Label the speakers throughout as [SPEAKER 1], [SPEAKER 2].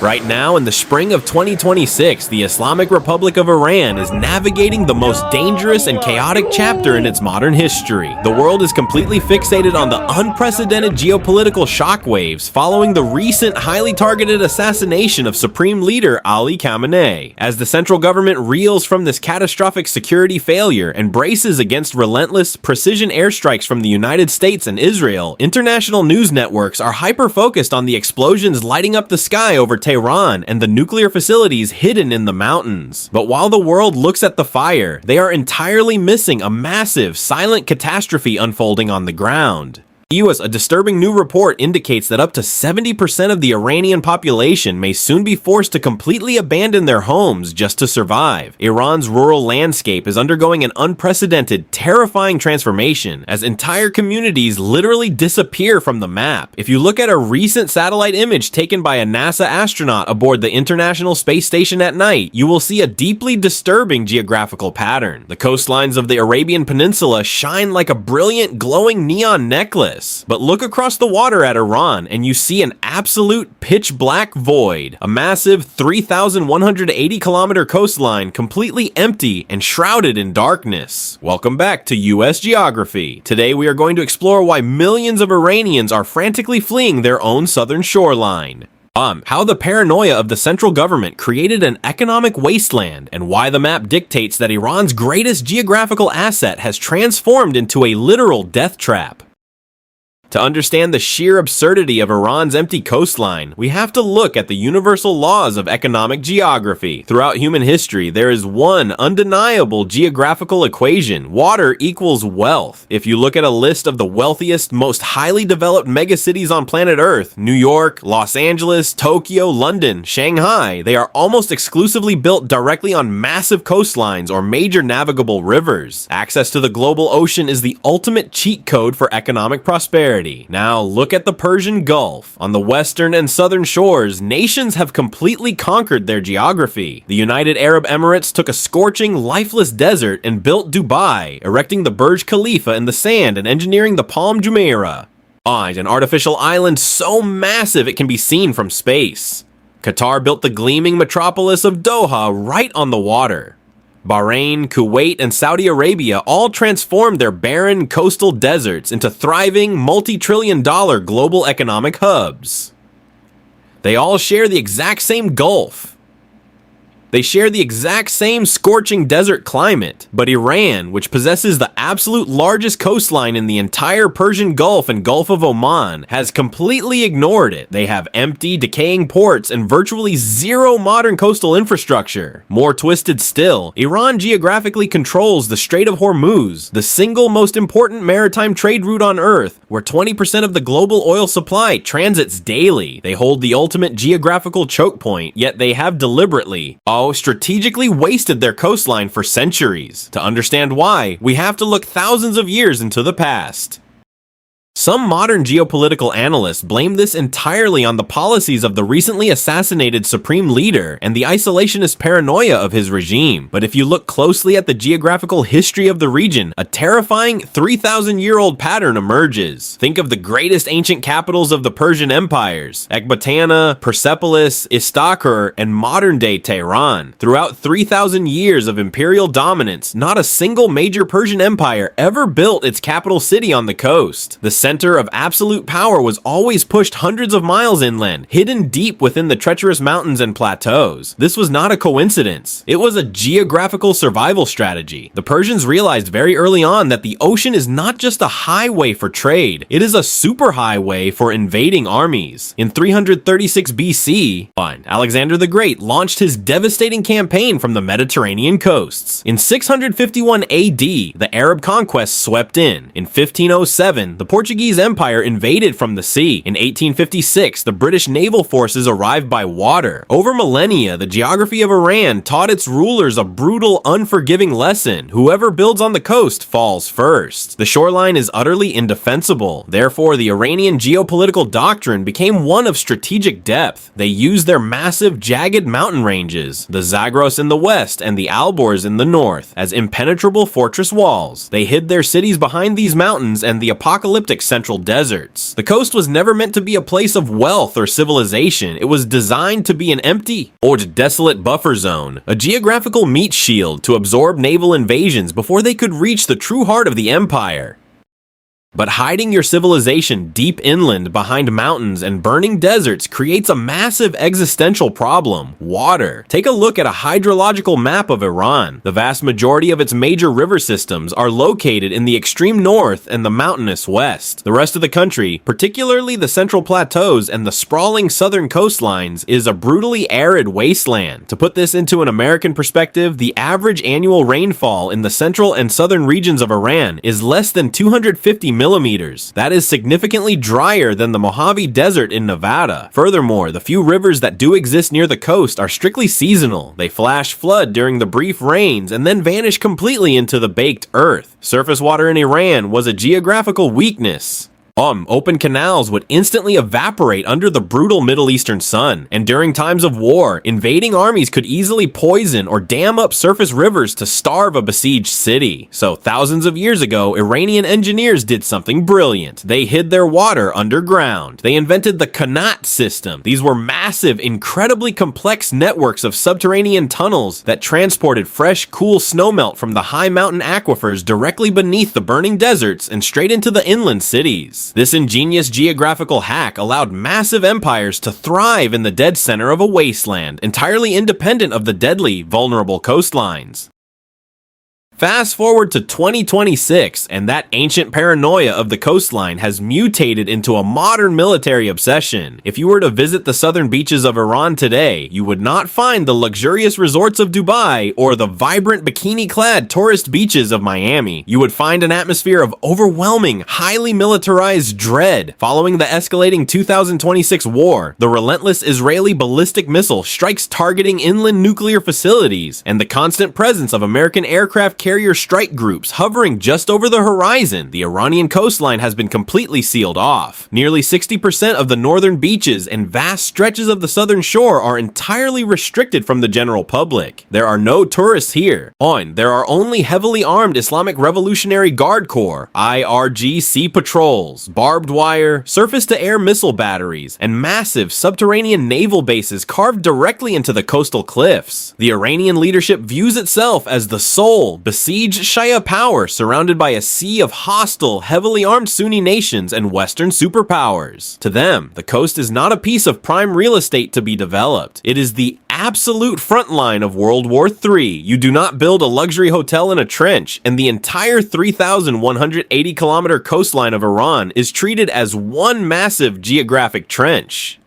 [SPEAKER 1] Right now, in the spring of 2026, the Islamic Republic of Iran is navigating the most dangerous and chaotic chapter in its modern history. The world is completely fixated on the unprecedented geopolitical shockwaves following the recent highly targeted assassination of Supreme Leader Ali Khamenei. As the central government reels from this catastrophic security failure and braces against relentless precision airstrikes from the United States and Israel, international news networks are hyper-focused on the explosions lighting up the sky over Tehran and the nuclear facilities hidden in the mountains. But while the world looks at the fire, they are entirely missing a massive, silent catastrophe unfolding on the ground. A disturbing new report indicates that up to 70% of the Iranian population may soon be forced to completely abandon their homes just to survive. Iran's rural landscape is undergoing an unprecedented, terrifying transformation as entire communities literally disappear from the map. If you look at a recent satellite image taken by a NASA astronaut aboard the International Space Station at night, you will see a deeply disturbing geographical pattern. The coastlines of the Arabian Peninsula shine like a brilliant, glowing neon necklace. But look across the water at Iran and you see an absolute pitch black void, a massive 3,180 kilometer coastline completely empty and shrouded in darkness. Welcome back to US Geography. Today we are going to explore why millions of Iranians are frantically fleeing their own southern shoreline. How the paranoia of the central government created an economic wasteland, and why the map dictates that Iran's greatest geographical asset has transformed into a literal death trap. To understand the sheer absurdity of Iran's empty coastline, we have to look at the universal laws of economic geography. Throughout human history, there is one undeniable geographical equation: water equals wealth. If you look at a list of the wealthiest, most highly developed megacities on planet Earth, New York, Los Angeles, Tokyo, London, Shanghai, they are almost exclusively built directly on massive coastlines or major navigable rivers. Access to the global ocean is the ultimate cheat code for economic prosperity. Now look at the Persian Gulf. On the western and southern shores, nations have completely conquered their geography. The United Arab Emirates took a scorching, lifeless desert and built Dubai, erecting the Burj Khalifa in the sand and engineering the Palm Jumeirah. An artificial island so massive it can be seen from space. Qatar built the gleaming metropolis of Doha right on the water. Bahrain, Kuwait, and Saudi Arabia all transformed their barren coastal deserts into thriving, multi-trillion-dollar global economic hubs. They all share the exact same Gulf. They share the exact same scorching desert climate, but Iran, which possesses the absolute largest coastline in the entire Persian Gulf and Gulf of Oman, has completely ignored it. They have empty, decaying ports and virtually zero modern coastal infrastructure. More twisted still, Iran geographically controls the Strait of Hormuz, the single most important maritime trade route on Earth, where 20% of the global oil supply transits daily. They hold the ultimate geographical choke point, yet they have deliberately strategically wasted their coastline for centuries. To understand why, we have to look thousands of years into the past. Some modern geopolitical analysts blame this entirely on the policies of the recently assassinated Supreme Leader and the isolationist paranoia of his regime. But if you look closely at the geographical history of the region, a terrifying 3,000-year-old pattern emerges. Think of the greatest ancient capitals of the Persian empires: Ecbatana, Persepolis, Istakhr, and modern-day Tehran. Throughout 3,000 years of imperial dominance, not a single major Persian empire ever built its capital city on the coast. The center of absolute power was always pushed hundreds of miles inland, hidden deep within the treacherous mountains and plateaus. This was not a coincidence. It was a geographical survival strategy. The Persians realized very early on that the ocean is not just a highway for trade, it is a superhighway for invading armies. In 336 BC, Alexander the Great launched his devastating campaign from the Mediterranean coasts. In 651 AD, the Arab conquest swept in. In 1507, the Portuguese Empire invaded from the sea. In 1856, the British naval forces arrived by water. Over millennia, the geography of Iran taught its rulers a brutal, unforgiving lesson: whoever builds on the coast falls first. The shoreline is utterly indefensible. Therefore, the Iranian geopolitical doctrine became one of strategic depth. They used their massive, jagged mountain ranges, the Zagros in the west and the Alborz in the north, as impenetrable fortress walls. They hid their cities behind these mountains, and the apocalyptic central deserts. The coast was never meant to be a place of wealth or civilization. It was designed to be an empty or desolate buffer zone, a geographical meat shield to absorb naval invasions before they could reach the true heart of the empire. But hiding your civilization deep inland behind mountains and burning deserts creates a massive existential problem: water. Take a look at a hydrological map of Iran. The vast majority of its major river systems are located in the extreme north and the mountainous west. The rest of the country, particularly the central plateaus and the sprawling southern coastlines, is a brutally arid wasteland. To put this into an American perspective, the average annual rainfall in the central and southern regions of Iran is less than 250 millimeters. That is significantly drier than the Mojave Desert in Nevada. Furthermore, the few rivers that do exist near the coast are strictly seasonal. They flash flood during the brief rains and then vanish completely into the baked earth. Surface water in Iran was a geographical weakness. Open canals would instantly evaporate under the brutal Middle Eastern sun, and during times of war, invading armies could easily poison or dam up surface rivers to starve a besieged city. So thousands of years ago, Iranian engineers did something brilliant. They hid their water underground. They invented the Qanat system. These were massive, incredibly complex networks of subterranean tunnels that transported fresh, cool snowmelt from the high mountain aquifers directly beneath the burning deserts and straight into the inland cities. This ingenious geographical hack allowed massive empires to thrive in the dead center of a wasteland, entirely independent of the deadly, vulnerable coastlines. Fast forward to 2026, and that ancient paranoia of the coastline has mutated into a modern military obsession. If you were to visit the southern beaches of Iran today, you would not find the luxurious resorts of Dubai or the vibrant bikini-clad tourist beaches of Miami. You would find an atmosphere of overwhelming, highly militarized dread. Following the escalating 2026 war, the relentless Israeli ballistic missile strikes targeting inland nuclear facilities, and the constant presence of American aircraft carrier strike groups hovering just over the horizon, the Iranian coastline has been completely sealed off. Nearly 60% of the northern beaches and vast stretches of the southern shore are entirely restricted from the general public. There are no tourists here. There are only heavily armed Islamic Revolutionary Guard Corps, IRGC patrols, barbed wire, surface-to-air missile batteries, and massive subterranean naval bases carved directly into the coastal cliffs. The Iranian leadership views itself as the sole besieged Shia power surrounded by a sea of hostile, heavily armed Sunni nations and Western superpowers. To them, the coast is not a piece of prime real estate to be developed. It is the absolute front line of World War III. You do not build a luxury hotel in a trench, and the entire 3,180-kilometer coastline of Iran is treated as one massive geographic trench.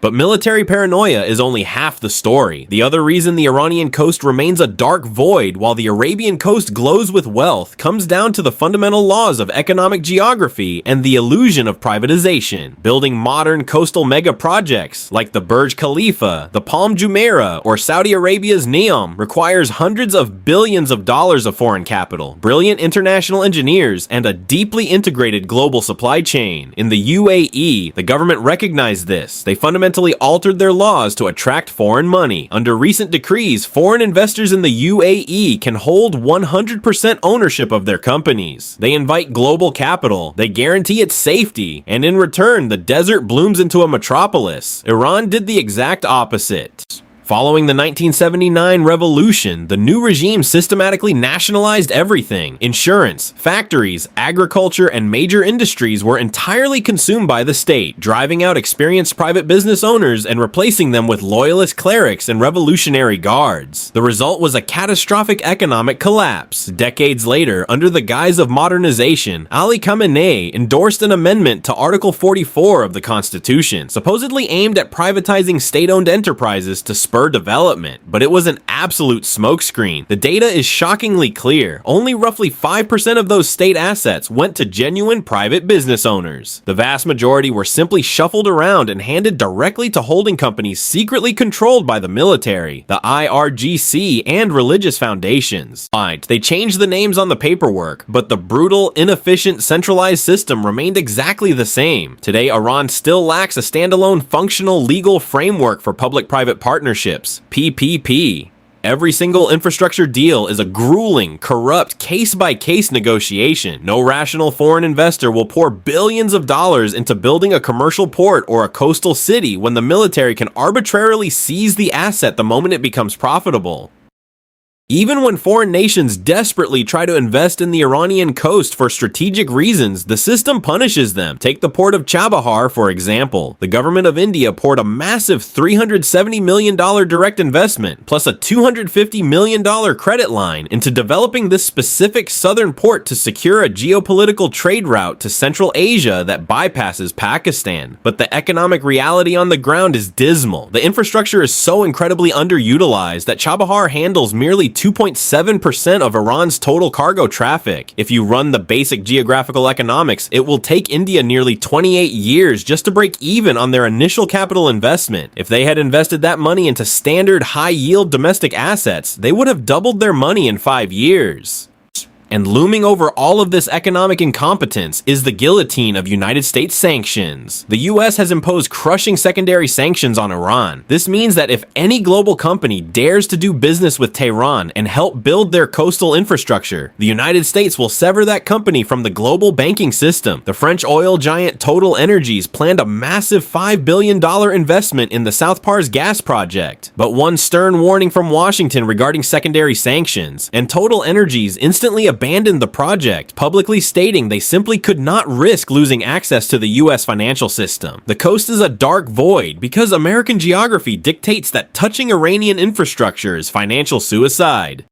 [SPEAKER 1] But military paranoia is only half the story. The other reason the Iranian coast remains a dark void while the Arabian coast glows with wealth comes down to the fundamental laws of economic geography and the illusion of privatization. Building modern coastal mega projects like the Burj Khalifa, the Palm Jumeirah, or Saudi Arabia's Neom requires hundreds of billions of dollars of foreign capital, brilliant international engineers, and a deeply integrated global supply chain. In the UAE, the government recognized this. They fundamentally altered their laws to attract foreign money. Under recent decrees, foreign investors in the UAE can hold 100% ownership of their companies. They invite global capital, they guarantee its safety, and in return, the desert blooms into a metropolis. Iran did the exact opposite. Following the 1979 revolution, the new regime systematically nationalized everything. Insurance, factories, agriculture, and major industries were entirely consumed by the state, driving out experienced private business owners and replacing them with loyalist clerics and revolutionary guards. The result was a catastrophic economic collapse. Decades later, under the guise of modernization, Ali Khamenei endorsed an amendment to Article 44 of the Constitution, supposedly aimed at privatizing state-owned enterprises to spur development, but it was an absolute smokescreen. The data is shockingly clear. Only roughly 5% of those state assets went to genuine private business owners. The vast majority were simply shuffled around and handed directly to holding companies secretly controlled by the military, the IRGC, and religious foundations. They changed the names on the paperwork, but the brutal, inefficient, centralized system remained exactly the same. Today, Iran still lacks a standalone functional legal framework for public-private partnerships, PPP. Every single infrastructure deal is a grueling, corrupt, case-by-case negotiation. No rational foreign investor will pour billions of dollars into building a commercial port or a coastal city when the military can arbitrarily seize the asset the moment it becomes profitable. Even when foreign nations desperately try to invest in the Iranian coast for strategic reasons, the system punishes them. Take the port of Chabahar, for example. The government of India poured a massive $370 million direct investment, plus a $250 million credit line, into developing this specific southern port to secure a geopolitical trade route to Central Asia that bypasses Pakistan. But the economic reality on the ground is dismal. The infrastructure is so incredibly underutilized that Chabahar handles merely 2.7% of Iran's total cargo traffic. If you run the basic geographical economics, it will take India nearly 28 years just to break even on their initial capital investment. If they had invested that money into standard high-yield domestic assets, they would have doubled their money in 5 years. And looming over all of this economic incompetence is the guillotine of United States sanctions. The US has imposed crushing secondary sanctions on Iran. This means that if any global company dares to do business with Tehran and help build their coastal infrastructure, the United States will sever that company from the global banking system. The French oil giant Total Energies planned a massive $5 billion investment in the South Pars gas project. But one stern warning from Washington regarding secondary sanctions, and Total Energies instantly abandoned the project, publicly stating they simply could not risk losing access to the US financial system. The coast is a dark void because American geography dictates that touching Iranian infrastructure is financial suicide.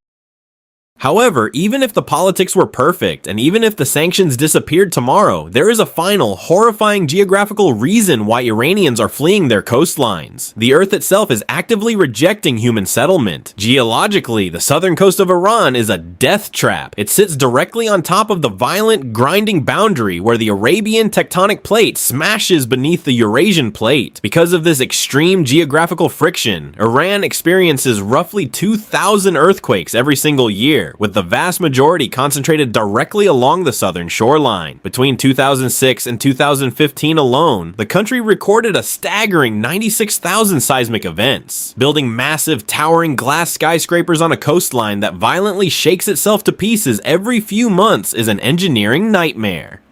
[SPEAKER 1] However, even if the politics were perfect, and even if the sanctions disappeared tomorrow, there is a final, horrifying geographical reason why Iranians are fleeing their coastlines. The Earth itself is actively rejecting human settlement. Geologically, the southern coast of Iran is a death trap. It sits directly on top of the violent, grinding boundary where the Arabian tectonic plate smashes beneath the Eurasian plate. Because of this extreme geographical friction, Iran experiences roughly 2,000 earthquakes every single year, with the vast majority concentrated directly along the southern shoreline. Between 2006 and 2015 alone, the country recorded a staggering 96,000 seismic events. Building massive, towering glass skyscrapers on a coastline that violently shakes itself to pieces every few months is an engineering nightmare.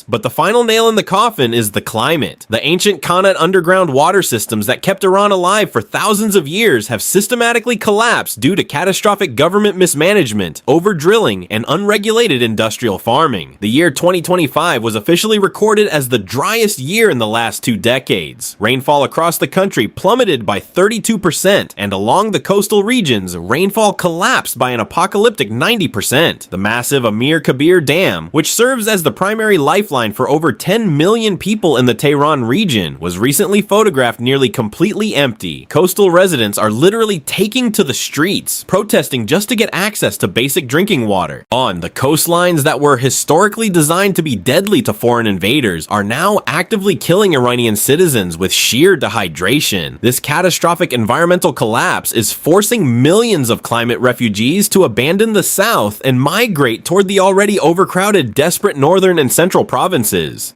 [SPEAKER 1] But the final nail in the coffin is the climate. The ancient Khanate underground water systems that kept Iran alive for thousands of years have systematically collapsed due to catastrophic government mismanagement, over-drilling, and unregulated industrial farming. The year 2025 was officially recorded as the driest year in the last 2 decades. Rainfall across the country plummeted by 32%, and along the coastal regions, rainfall collapsed by an apocalyptic 90%. The massive Amir Kabir Dam, which serves as the primary lifeline for over 10 million people in the Tehran region, was recently photographed nearly completely empty. Coastal residents are literally taking to the streets, protesting just to get access to basic drinking water. The coastlines that were historically designed to be deadly to foreign invaders are now actively killing Iranian citizens with sheer dehydration. This catastrophic environmental collapse is forcing millions of climate refugees to abandon the south and migrate toward the already overcrowded, desperate northern and central provinces.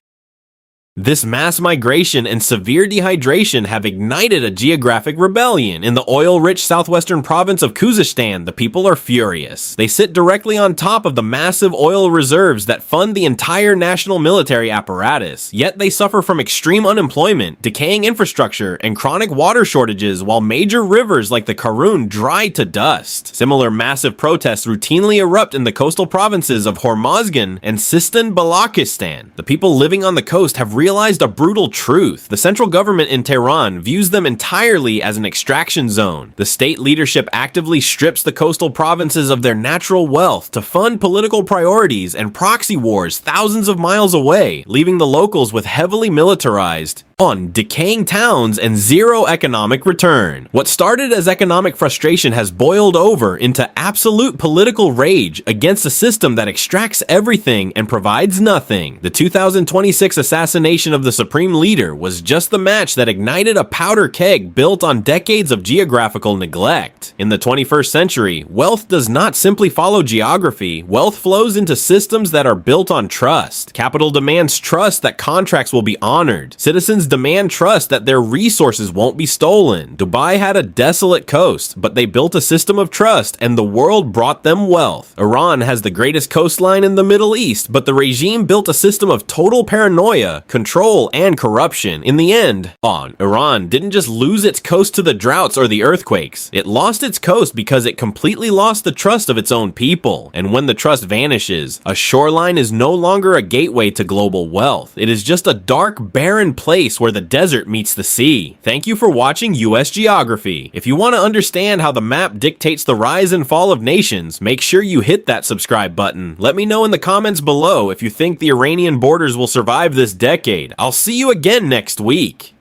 [SPEAKER 1] This mass migration and severe dehydration have ignited a geographic rebellion. In the oil-rich southwestern province of Khuzestan, the people are furious. They sit directly on top of the massive oil reserves that fund the entire national military apparatus, yet they suffer from extreme unemployment, decaying infrastructure, and chronic water shortages, while major rivers like the Karun dry to dust. Similar massive protests routinely erupt in the coastal provinces of Hormozgan and Sistan Balochistan. The people living on the coast have realized a brutal truth. The central government in Tehran views them entirely as an extraction zone. The state leadership actively strips the coastal provinces of their natural wealth to fund political priorities and proxy wars thousands of miles away, leaving the locals with heavily militarized, decaying towns and zero economic return. What started as economic frustration has boiled over into absolute political rage against a system that extracts everything and provides nothing. The 2026 assassination of the supreme leader was just the match that ignited a powder keg built on decades of geographical neglect. In the 21st century, wealth does not simply follow geography. Wealth flows into systems that are built on trust. Capital demands trust that contracts will be honored. Citizens demand trust that their resources won't be stolen. Dubai had a desolate coast, but they built a system of trust and the world brought them wealth. Iran has the greatest coastline in the Middle East, but the regime built a system of total paranoia, control, and corruption. In the end, Iran didn't just lose its coast to the droughts or the earthquakes. It lost its coast because it completely lost the trust of its own people. And when the trust vanishes, a shoreline is no longer a gateway to global wealth. It is just a dark, barren place where the desert meets the sea. Thank you for watching US Geography. If you want to understand how the map dictates the rise and fall of nations, make sure you hit that subscribe button. Let me know in the comments below if you think the Iranian borders will survive this decade. I'll see you again next week.